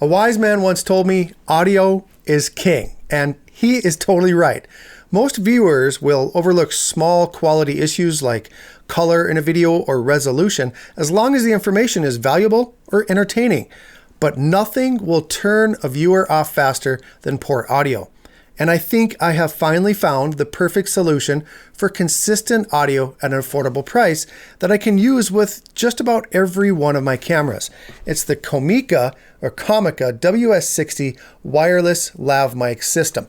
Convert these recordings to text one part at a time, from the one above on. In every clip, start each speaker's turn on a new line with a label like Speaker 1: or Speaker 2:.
Speaker 1: A wise man once told me, audio is king, and he is totally right. Most viewers will overlook small quality issues like color in a video or resolution as long as the information is valuable or entertaining. But nothing will turn a viewer off faster than poor audio. And I think I have finally found the perfect solution for consistent audio at an affordable price that I can use with just about every one of my cameras. It's the Comica WS-60 wireless lav mic system.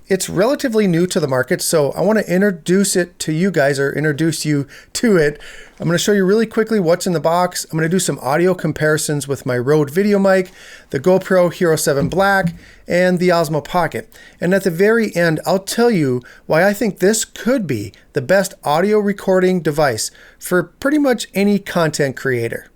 Speaker 1: It's relatively new to the market, so I want to introduce it to you guys, or introduce you to it. I'm going to show you really quickly what's in the box. I'm going to do some audio comparisons with my Rode video mic, the GoPro Hero 7 Black, and the Osmo Pocket. And at the very end, I'll tell you why I think this could be the best audio recording device for pretty much any content creator.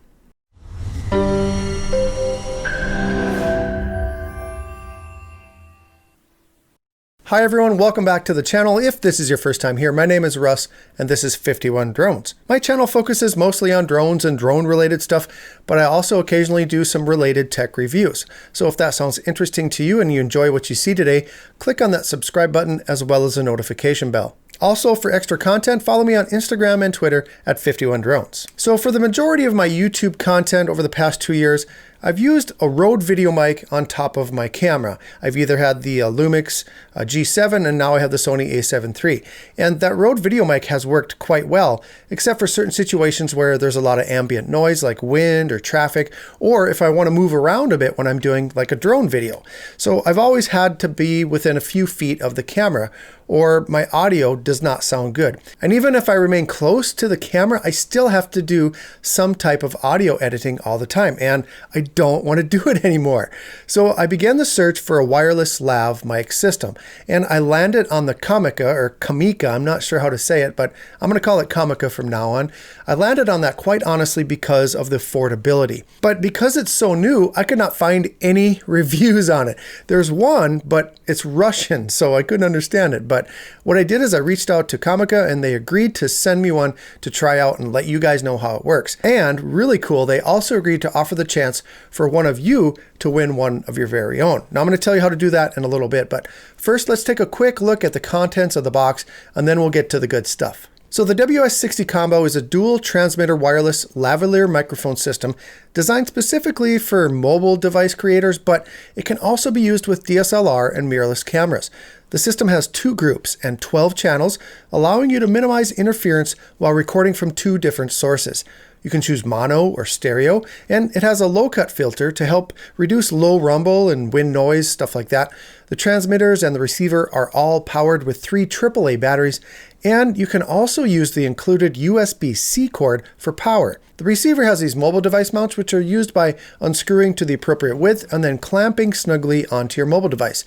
Speaker 1: Hi everyone, welcome back to the channel. If this is your first time here, my name is Russ and this is 51 Drones. My channel focuses mostly on drones and drone related stuff, but I also occasionally do some related tech reviews. So if that sounds interesting to you and you enjoy what you see today, click on that subscribe button as well as the notification bell. Also, for extra content, follow me on Instagram and Twitter at 51 Drones. So for the majority of my YouTube content over the past 2 years, I've used a Rode video mic on top of my camera. I've either had the Lumix G7 and now I have the Sony a7 III. And that Rode video mic has worked quite well, except for certain situations where there's a lot of ambient noise like wind or traffic, or if I want to move around a bit when I'm doing like a drone video. So I've always had to be within a few feet of the camera, or my audio does not sound good. And even if I remain close to the camera, I still have to do some type of audio editing all the time, and I don't want to do it anymore. So I began the search for a wireless lav mic system, and I landed on the Comica, I'm not sure how to say it, but I'm going to call it Comica from now on. I landed on that quite honestly because of the affordability. But because it's so new, I could not find any reviews on it. There's one, but it's Russian, so I couldn't understand it. But what I did is I reached out to Comica and they agreed to send me one to try out and let you guys know how it works. And really cool, they also agreed to offer the chance for one of you to win one of your very own. Now I'm going to tell you how to do that in a little bit, but first let's take a quick look at the contents of the box and then we'll get to the good stuff. So the WS-60 Combo is a dual transmitter wireless lavalier microphone system designed specifically for mobile device creators, but it can also be used with DSLR and mirrorless cameras. The system has 2 groups and 12 channels, allowing you to minimize interference while recording from 2 different sources. You can choose mono or stereo, and it has a low-cut filter to help reduce low rumble and wind noise, stuff like that. The transmitters and the receiver are all powered with 3 AAA batteries, and you can also use the included USB-C cord for power. The receiver has these mobile device mounts which are used by unscrewing to the appropriate width and then clamping snugly onto your mobile device.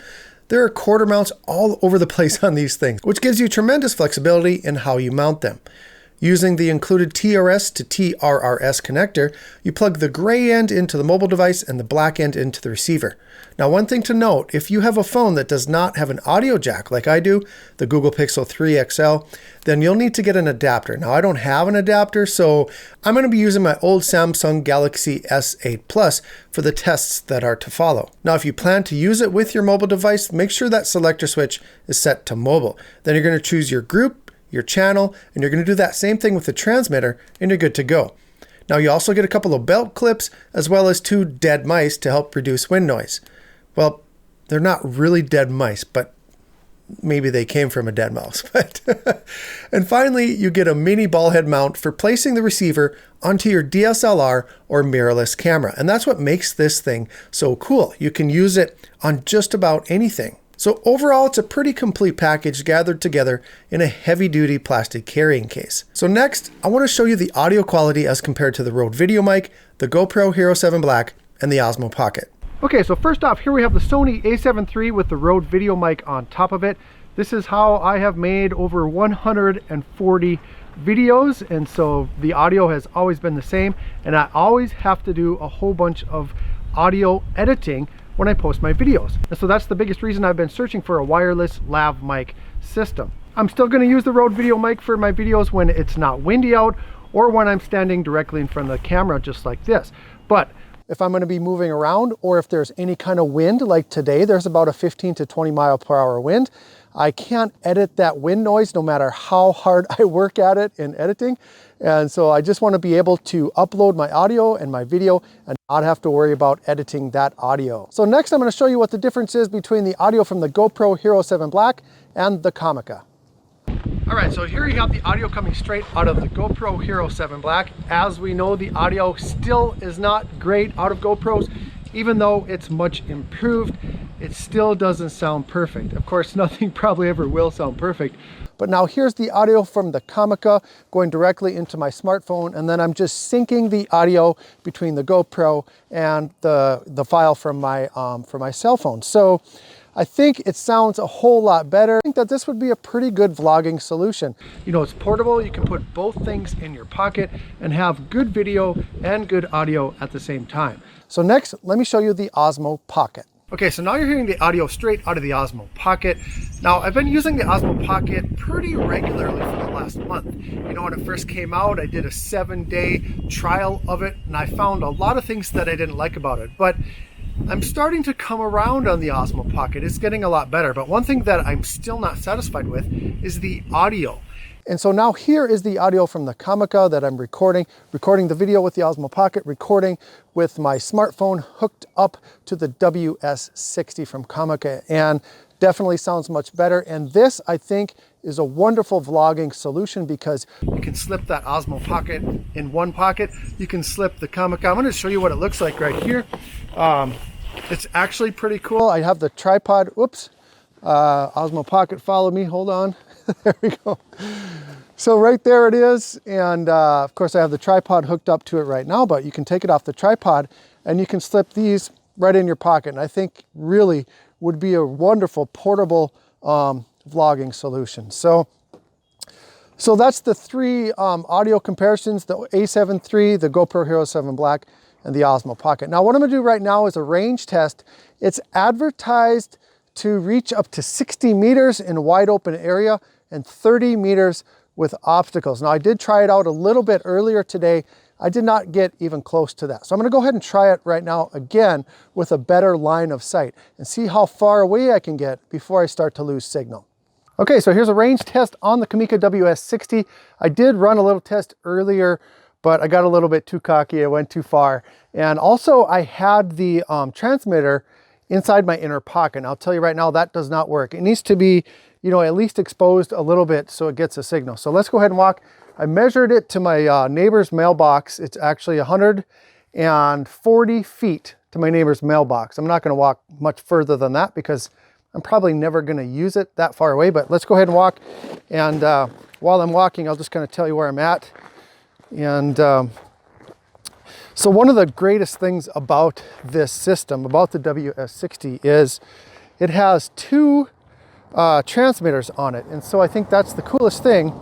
Speaker 1: There are quarter mounts all over the place on these things, which gives you tremendous flexibility in how you mount them. Using the included TRS to TRRS connector, you plug the gray end into the mobile device and the black end into the receiver. Now, one thing to note, if you have a phone that does not have an audio jack like I do, the Google Pixel 3 XL, then you'll need to get an adapter. Now, I don't have an adapter, so I'm going to be using my old Samsung Galaxy S8 Plus for the tests that are to follow. Now, if you plan to use it with your mobile device, make sure that selector switch is set to mobile. Then you're going to choose your group, your channel, and you're going to do that same thing with the transmitter, and you're good to go. Now you also get a couple of belt clips as well as 2 dead mice to help reduce wind noise. Well, they're not really dead mice, but maybe they came from a dead mouse. And finally, you get a mini ball head mount for placing the receiver onto your DSLR or mirrorless camera. And that's what makes this thing so cool. You can use it on just about anything. So overall, it's a pretty complete package gathered together in a heavy-duty plastic carrying case. So next, I want to show you the audio quality as compared to the Rode video mic, the GoPro Hero 7 Black, and the Osmo Pocket. Okay, so first off, here we have the Sony a7 III with the Rode video mic on top of it. This is how I have made over 140 videos, and so the audio has always been the same, and I always have to do a whole bunch of audio editing when I post my videos. And so that's the biggest reason I've been searching for a wireless lav mic system. I'm still going to use the Rode video mic for my videos when it's not windy out or when I'm standing directly in front of the camera just like this. But if I'm going to be moving around or if there's any kind of wind. Like today, there's about a 15 to 20 mile per hour wind. I can't edit that wind noise no matter how hard I work at it in editing. And so I just want to be able to upload my audio and my video and not have to worry about editing that audio. So next I'm going to show you what the difference is between the audio from the GoPro Hero 7 Black and the Comica. All right, so here you have the audio coming straight out of the GoPro Hero 7 Black. As we know, the audio still is not great out of GoPros. Even though it's much improved, it still doesn't sound perfect. Of course, nothing probably ever will sound perfect. But now here's the audio from the Comica going directly into my smartphone, and then I'm just syncing the audio between the GoPro and the file from my cell phone. So I think it sounds a whole lot better. I think that this would be a pretty good vlogging solution. You know, it's portable. You can put both things in your pocket and have good video and good audio at the same time. So next, let me show you the Osmo Pocket. Okay, so now you're hearing the audio straight out of the Osmo Pocket. Now, I've been using the Osmo Pocket pretty regularly for the last month. You know, when it first came out, I did a 7-day trial of it, and I found a lot of things that I didn't like about it. But I'm starting to come around on the Osmo Pocket. It's getting a lot better. But one thing that I'm still not satisfied with is the audio. And so now here is the audio from the Comica that I'm recording the video with the Osmo Pocket, recording with my smartphone hooked up to the WS-60 from Comica, and definitely sounds much better. And this, I think, is a wonderful vlogging solution because you can slip that Osmo Pocket in one pocket. You can slip the Comica. I'm going to show you what it looks like right here. It's actually pretty cool. I have the tripod. Whoops. Osmo Pocket, follow me. Hold on. There we go. So right there it is. And of course I have the tripod hooked up to it right now, but you can take it off the tripod and you can slip these right in your pocket. And I think really would be a wonderful portable vlogging solution. So that's the three audio comparisons: the A7 III, the GoPro Hero 7 Black, and the Osmo Pocket. Now what I'm gonna do right now is a range test. It's advertised to reach up to 60 meters in a wide open area and 30 meters with obstacles. Now I did try it out a little bit earlier today. I did not get even close to that. So I'm gonna go ahead and try it right now again with a better line of sight and see how far away I can get before I start to lose signal. Okay, so here's a range test on the Comica WS-60. I did run a little test earlier, but I got a little bit too cocky. I went too far. And also I had the transmitter inside my inner pocket. And I'll tell you right now, that does not work. It needs to be, you know, at least exposed a little bit so it gets a signal. So let's go ahead and walk. I measured it to my neighbor's mailbox. It's actually 140 feet to my neighbor's mailbox. I'm not gonna walk much further than that because I'm probably never gonna use it that far away, but let's go ahead and walk. And while I'm walking, I'll just kind of tell you where I'm at. And so one of the greatest things about this system, about the WS-60, is it has two transmitters on it. And so I think that's the coolest thing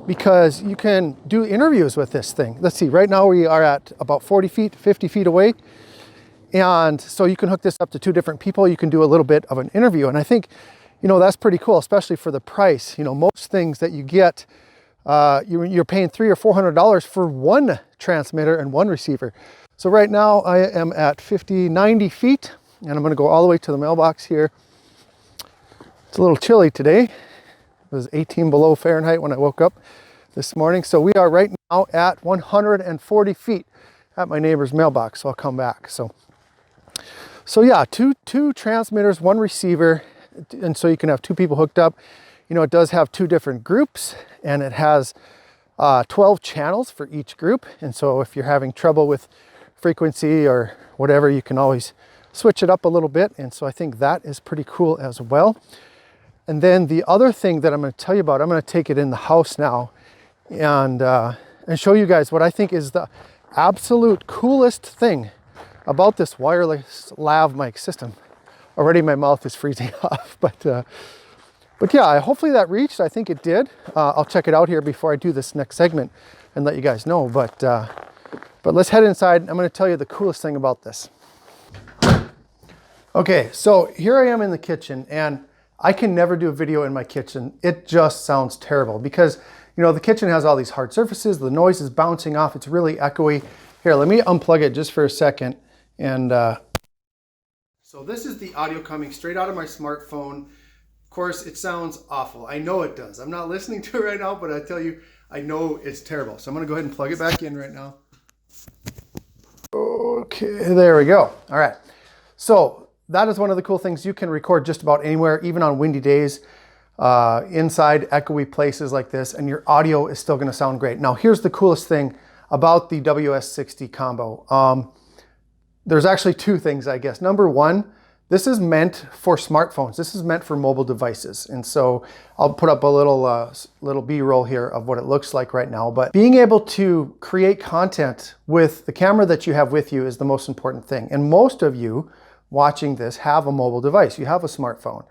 Speaker 1: because you can do interviews with this thing. Let's see, right now we are at about 40 feet, 50 feet away. And so you can hook this up to two different people. You can do a little bit of an interview. And I think, you know, that's pretty cool, especially for the price. You know, most things that you get, you're paying $300 or $400 for one transmitter and one receiver. So right now I am at 90 feet and I'm gonna go all the way to the mailbox here. It's a little chilly today. It was 18 below Fahrenheit when I woke up this morning. So we are right now at 140 feet at my neighbor's mailbox. So I'll come back. So yeah, two transmitters, one receiver. And so you can have two people hooked up. You know, it does have two different groups and it has 12 channels for each group. And so if you're having trouble with frequency or whatever, you can always switch it up a little bit. And so I think that is pretty cool as well. And then the other thing that I'm going to tell you about, I'm going to take it in the house now and show you guys what I think is the absolute coolest thing about this wireless lav mic system. Already my mouth is freezing off, but yeah, hopefully that reached. I think it did. I'll check it out here before I do this next segment and let you guys know. But let's head inside. I'm going to tell you the coolest thing about this. Okay, so here I am in the kitchen, and I can never do a video in my kitchen. It just sounds terrible because, you know, the kitchen has all these hard surfaces. The noise is bouncing off. It's really echoey. Here, let me unplug it just for a second And so this is the audio coming straight out of my smartphone. Of course, it sounds awful. I know it does. I'm not listening to it right now, but I tell you, I know it's terrible. So I'm gonna go ahead and plug it back in right now. Okay, there we go. All right. So that is one of the cool things. You can record just about anywhere, even on windy days, inside echoey places like this, and your audio is still gonna sound great. Now, here's the coolest thing about the WS-60 combo. There's actually two things, I guess. Number one, this is meant for smartphones. This is meant for mobile devices. And so I'll put up a little B-roll here of what it looks like right now. But being able to create content with the camera that you have with you is the most important thing. And most of you watching this have a mobile device. You have a smartphone.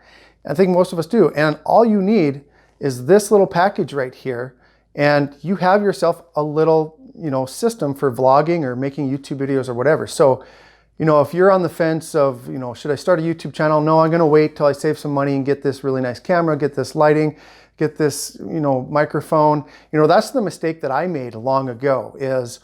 Speaker 1: I think most of us do. And all you need is this little package right here. And you have yourself a little, system for vlogging or making YouTube videos or whatever. So, if you're on the fence of, should I start a YouTube channel? No, I'm gonna wait till I save some money and get this really nice camera, get this lighting, get this, microphone. That's the mistake that I made long ago, is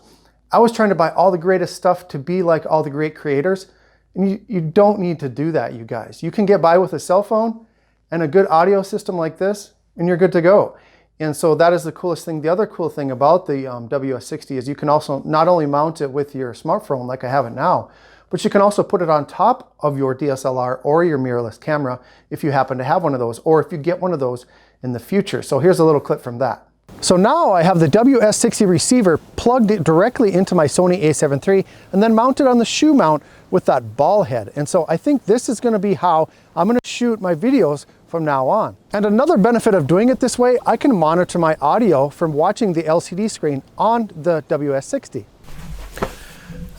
Speaker 1: I was trying to buy all the greatest stuff to be like all the great creators. And you don't need to do that, you guys. You can get by with a cell phone and a good audio system like this, and you're good to go. And so that is the coolest thing. The other cool thing about the WS-60 is you can also not only mount it with your smartphone like I have it now, but you can also put it on top of your DSLR or your mirrorless camera if you happen to have one of those, or if you get one of those in the future. So here's a little clip from that. So now I have the WS-60 receiver plugged directly into my Sony a7 III and then mounted on the shoe mount with that ball head. And so I think this is gonna be how I'm gonna shoot my videos from now on. And another benefit of doing it this way, I can monitor my audio from watching the LCD screen on the WS-60.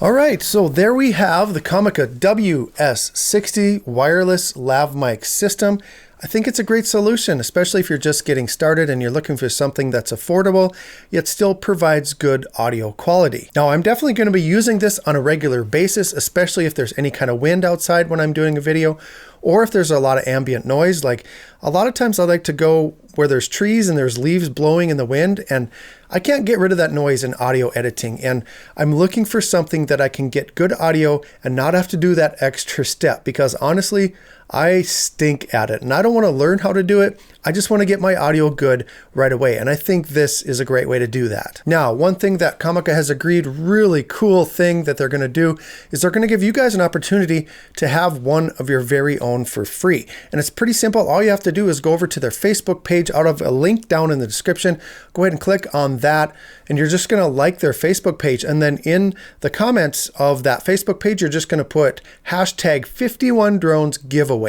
Speaker 1: All right, so there we have the Comica WS-60 wireless lav mic system. I think it's a great solution, especially if you're just getting started and you're looking for something that's affordable, yet still provides good audio quality. Now, I'm definitely going to be using this on a regular basis, especially if there's any kind of wind outside when I'm doing a video, or if there's a lot of ambient noise. Like a lot of times I like to go where there's trees and there's leaves blowing in the wind, and I can't get rid of that noise in audio editing. And I'm looking for something that I can get good audio and not have to do that extra step, because honestly, I stink at it and I don't want to learn how to do it. I just want to get my audio good right away. And I think this is a great way to do that. Now, one thing that Comica has agreed, really cool thing that they're going to do, is they're going to give you guys an opportunity to have one of your very own for free. And it's pretty simple. All you have to do is go over to their Facebook page out of a link down in the description. Go ahead and click on that. And you're just going to like their Facebook page. And then in the comments of that Facebook page, you're just going to put hashtag 51drones giveaway.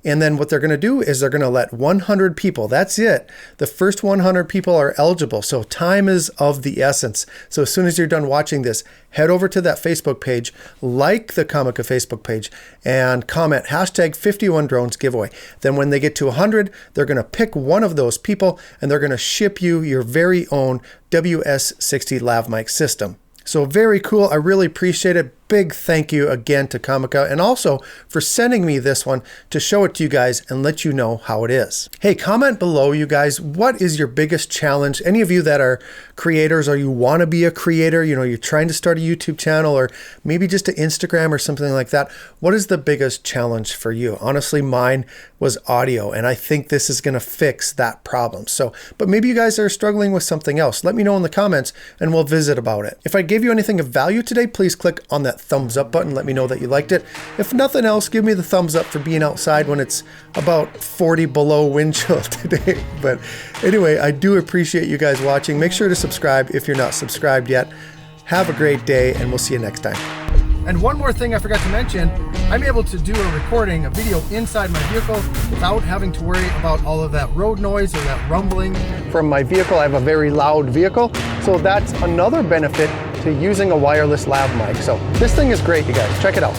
Speaker 1: And then what they're going to do is they're going to let 100 people, that's it. The first 100 people are eligible. So time is of the essence. So as soon as you're done watching this, head over to that Facebook page, like the Comica Facebook page, and comment hashtag 51drones giveaway. Then when they get to 100, they're going to pick one of those people and they're going to ship you your very own WS-60 lav mic system. So very cool. I really appreciate it. Big thank you again to Comica, and also for sending me this one to show it to you guys and let you know how it is. Hey, comment below, you guys. What is your biggest challenge? Any of you that are creators or you want to be a creator, you're trying to start a YouTube channel or maybe just an Instagram or something like that. What is the biggest challenge for you? Honestly, mine was audio, and I think this is going to fix that problem. So, but maybe you guys are struggling with something else. Let me know in the comments and we'll visit about it. If I gave you anything of value today, please click on that thumbs up button. Let me know that you liked it. If nothing else, give me the thumbs up for being outside when it's about 40 below wind chill today. But anyway, I do appreciate you guys watching. Make sure to subscribe if you're not subscribed yet. Have a great day, and we'll see you next time. And one more thing I forgot to mention, I'm able to do a recording, a video inside my vehicle without having to worry about all of that road noise or that rumbling from my vehicle. I have a very loud vehicle, so that's another benefit to using a wireless lav mic. So this thing is great, you guys. Check it out.